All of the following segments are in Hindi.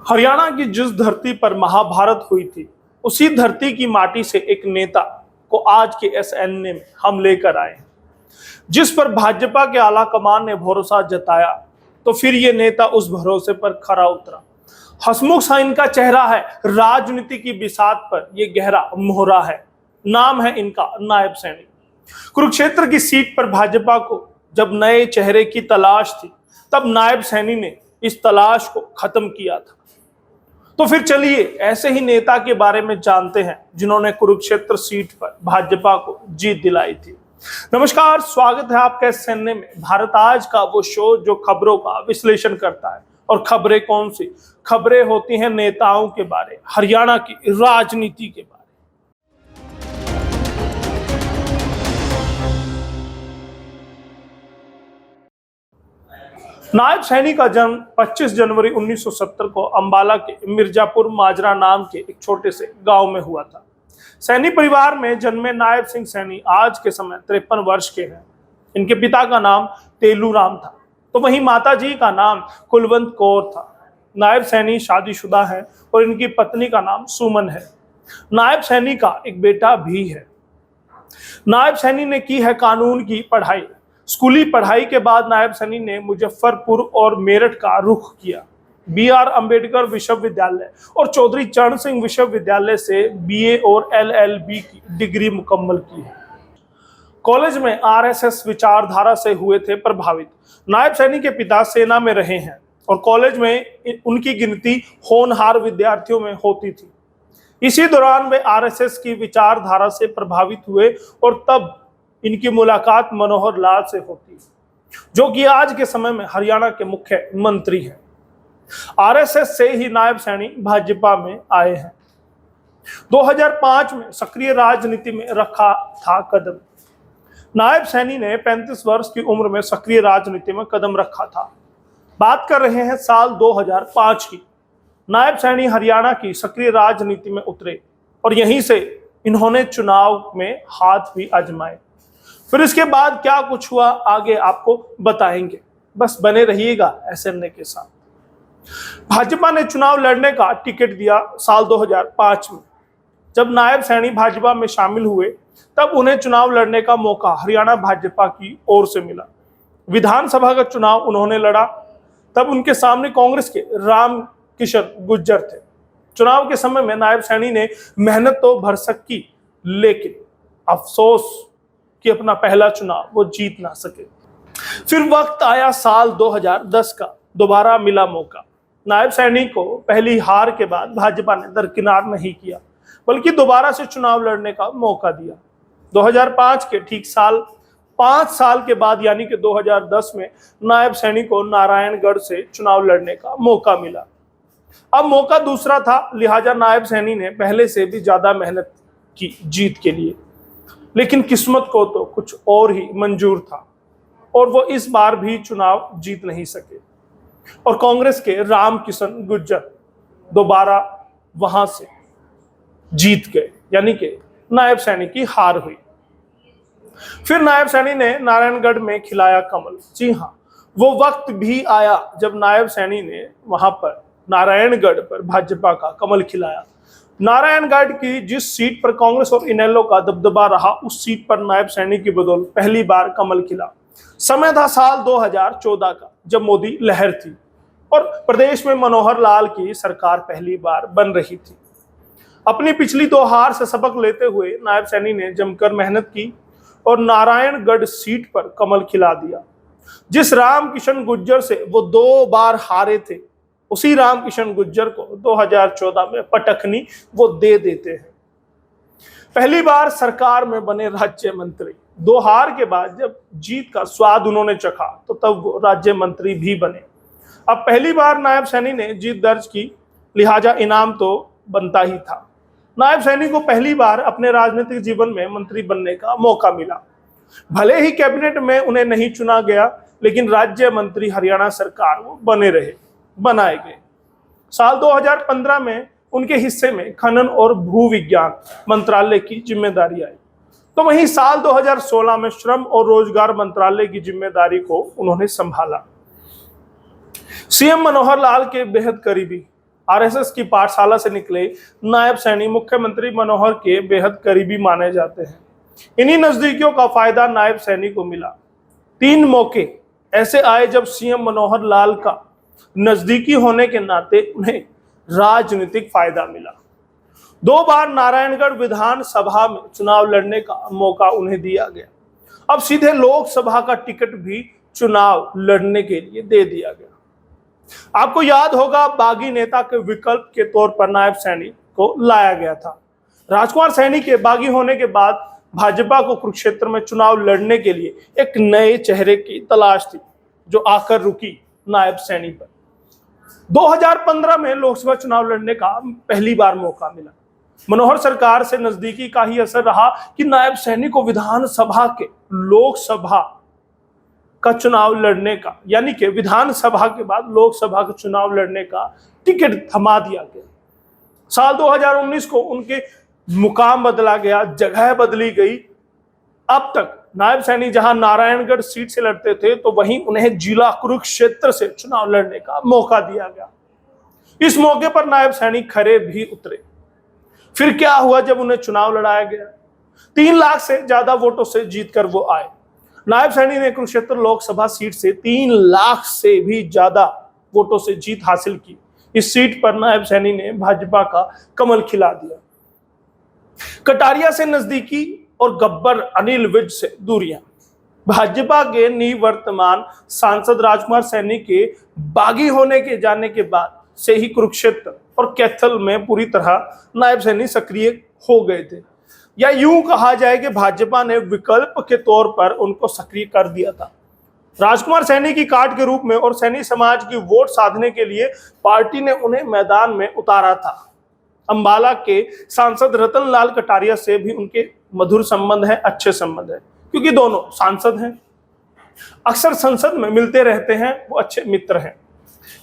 हरियाणा की जिस धरती पर महाभारत हुई थी, उसी धरती की माटी से एक नेता को आज के एसएनए में हम लेकर आए हैं, जिस पर भाजपा के आला कमान ने भरोसा जताया, तो फिर ये नेता उस भरोसे पर खरा उतरा। हसमुख सा इनका चेहरा है, राजनीति की बिसात पर ये गहरा मोहरा है। नाम है इनका नायब सैनी। कुरुक्षेत्र की सीट पर भाजपा को जब नए चेहरे की तलाश थी, तब नायब सैनी ने इस तलाश को खत्म किया था। तो फिर चलिए ऐसे ही नेता के बारे में जानते हैं जिन्होंने कुरुक्षेत्र सीट पर भाजपा को जीत दिलाई थी। नमस्कार, स्वागत है आपका एसएनए में, भारत आज का वो शो जो खबरों का विश्लेषण करता है। और खबरें कौन सी? खबरें होती हैं नेताओं के बारे, हरियाणा की राजनीति के बारे। नायब सैनी का जन्म 25 जनवरी 1970 को अंबाला के मिर्जापुर माजरा नाम के एक छोटे से गांव में हुआ था। सैनी परिवार में जन्मे नायब सिंह सैनी आज के समय 53 वर्ष के हैं। इनके पिता का नाम तेलू राम था, तो वहीं माता जी का नाम कुलवंत कौर था। नायब सैनी शादीशुदा है और इनकी पत्नी का नाम सुमन है। नायब सैनी का एक बेटा भी है। नायब सैनी ने की है कानून की पढ़ाई। स्कूली पढ़ाई के बाद नायब सैनी ने मुजफ्फरपुर और मेरठ का रुख किया। BR अम्बेडकर विश्वविद्यालय और चौधरी चरण सिंह विश्वविद्यालय से BA और LLB की डिग्री मुकम्मल की है। कॉलेज में RSS विचारधारा से हुए थे प्रभावित। नायब सैनी के पिता सेना में रहे हैं और कॉलेज में उनकी गिनती होनहार विद्यार्थियों में होती थी। इसी दौरान वे RSS की विचारधारा से प्रभावित हुए और तब इनकी मुलाकात मनोहर लाल से होती है, जो कि आज के समय में हरियाणा के मुख्यमंत्री हैं। RSS से ही नायब सैनी भाजपा में आए हैं। 2005 में सक्रिय राजनीति में रखा था कदम। नायब सैनी ने 35 वर्ष की उम्र में सक्रिय राजनीति में कदम रखा था। बात कर रहे हैं साल 2005 की। नायब सैनी हरियाणा की सक्रिय राजनीति में उतरे और यहीं से इन्होंने चुनाव में हाथ भी आजमाए। फिर इसके बाद क्या कुछ हुआ आगे आपको बताएंगे, बस बने रहिएगा एसएनए के साथ। भाजपा ने चुनाव लड़ने का टिकट दिया साल 2005 में। जब नायब सैनी भाजपा में शामिल हुए, तब उन्हें चुनाव लड़ने का मौका हरियाणा भाजपा की ओर से मिला। विधानसभा का चुनाव उन्होंने लड़ा, तब उनके सामने कांग्रेस के राम किशन गुर्जर थे। चुनाव के समय में नायब सैनी ने मेहनत तो भरसक की, लेकिन अफसोस कि अपना पहला चुनाव वो जीत ना सके। फिर वक्त आया साल 2010 का, दोबारा मिला मौका। नायब सैनी को पहली हार के बाद भाजपा ने दरकिनार नहीं किया, बल्कि दोबारा से चुनाव लड़ने का मौका दिया। 2005 के ठीक 5 साल के बाद यानी कि 2010 में नायब सैनी को नारायणगढ़ से चुनाव लड़ने का मौका मिला। अब मौका दूसरा था, लिहाजा नायब सैनी ने पहले से भी ज्यादा मेहनत की जीत के लिए, लेकिन किस्मत को तो कुछ और ही मंजूर था और वो इस बार भी चुनाव जीत नहीं सके और कांग्रेस के राम किशन गुर्जर दोबारा वहां से जीत गए, यानी कि नायब सैनी की हार हुई। फिर नायब सैनी ने नारायणगढ़ में खिलाया कमल। जी हाँ, वो वक्त भी आया जब नायब सैनी ने वहां पर नारायणगढ़ पर भाजपा का कमल खिलाया। नारायणगढ़ की जिस सीट पर कांग्रेस और इनेलो का दबदबा रहा, उस सीट पर नायब सैनी की बदौलत पहली बार कमल खिला। समय था साल 2014 का, जब मोदी लहर थी और प्रदेश में मनोहर लाल की सरकार पहली बार बन रही थी। अपनी पिछली 2 हार से सबक लेते हुए नायब सैनी ने जमकर मेहनत की और नारायणगढ़ सीट पर कमल खिला दिया। जिस राम किशन गुर्जर से वो 2 बार हारे थे, उसी राम किशन गुर्जर को 2014 में पटकनी वो दे देते हैं। पहली बार सरकार में बने राज्य मंत्री। 2 हार के बाद जब जीत का स्वाद उन्होंने चखा, तो तब वो राज्य मंत्री भी बने। अब पहली बार नायब सैनी ने जीत दर्ज की, लिहाजा इनाम तो बनता ही था। नायब सैनी को पहली बार अपने राजनीतिक जीवन में मंत्री बनने का मौका मिला। भले ही कैबिनेट में उन्हें नहीं चुना गया, लेकिन राज्य मंत्री हरियाणा सरकार वो बनाए गए। साल 2015 में उनके हिस्से में खनन और भू विज्ञान मंत्रालय की जिम्मेदारी आई, तो वहीं साल 2016 में श्रम और रोजगार मंत्रालय की जिम्मेदारी को उन्होंने संभाला। सीएम मनोहर लाल के बेहद करीबी आरएसएस की पाठशाला से निकले नायब सैनी मुख्यमंत्री मनोहर के बेहद करीबी माने जाते हैं। इन्हीं नजदीकियों का फायदा नायब सैनी को मिला। 3 मौके ऐसे आए जब सीएम मनोहर लाल का नजदीकी होने के नाते उन्हें राजनीतिक फायदा मिला। 2 बार नारायणगढ़ विधानसभा में चुनाव लड़ने का मौका उन्हें दिया गया। अब सीधे लोकसभा का टिकट भी चुनाव लड़ने के लिए दे दिया गया। आपको याद होगा, बागी नेता के विकल्प के तौर पर नायब सैनी को लाया गया था। राजकुमार सैनी के बागी होने के बाद भाजपा को कुरुक्षेत्र में चुनाव लड़ने के लिए एक नए चेहरे की तलाश थी, जो आकर रुकी नायब सैनी पर। 2015 में लोकसभा चुनाव लड़ने का पहली बार मौका मिला। मनोहर सरकार से नजदीकी का ही असर रहा कि नायब सैनी को विधानसभा के लोकसभा का चुनाव लड़ने का, यानी कि विधानसभा के बाद लोकसभा का चुनाव लड़ने का टिकट थमा दिया गया। साल 2019 को उनके मुकाम बदला गया, जगह बदली गई। अब तक नायब सैनी जहां नारायणगढ़ सीट से लड़ते थे, तो वहीं उन्हें जिला कुरुक्षेत्र से चुनाव लड़ने का मौका दिया गया। इस मौके पर नायब सैनी खरे भी उतरे। फिर क्या हुआ जब उन्हें चुनाव लड़ाया गया? 3 लाख से ज्यादा वोटों से जीतकर वो आए। नायब सैनी ने कुरुक्षेत्र लोकसभा सीट से 3 लाख से भी ज्यादा वोटों से जीत हासिल की। इस सीट पर नायब सैनी ने भाजपा का कमल खिला दिया। कटारिया से नजदीकी और गब्बर अनिल विज से दूरियां। भाजपा के निवर्तमान सांसद राजकुमार सैनी के बागी होने के जाने के बाद से ही कुरुक्षेत्र और कैथल में पूरी तरह नायब सैनी सक्रिय हो गए थे, या यूं कहा जाए कि भाजपा ने विकल्प के तौर पर उनको सक्रिय कर दिया था। राजकुमार सैनी की कार्ड के रूप में और सैनी समाज की वोट साधने के लिए पार्टी ने उन्हें मैदान में उतारा था। अंबाला के सांसद रतन लाल कटारिया से भी उनके मधुर संबंध है, अच्छे संबंध है, क्योंकि दोनों सांसद हैं, अक्सर संसद में मिलते रहते हैं, वो अच्छे मित्र हैं।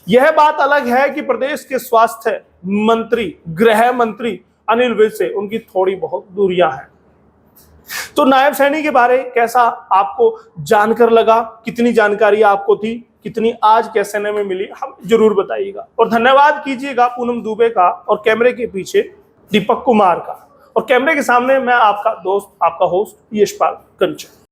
यह बात अलग है कि प्रदेश के स्वास्थ्य मंत्री, गृह मंत्री अनिल विज से उनकी थोड़ी बहुत दूरियां हैं। तो नायब सैनी के बारे कैसा आपको जानकर लगा? कितनी जानकारी आपको थी, कितनी आज के समय में मिली, हम जरूर बताइएगा। और धन्यवाद कीजिएगा पूनम दुबे का और कैमरे के पीछे दीपक कुमार का, और कैमरे के सामने मैं आपका दोस्त, आपका होस्ट यशपाल कंचन।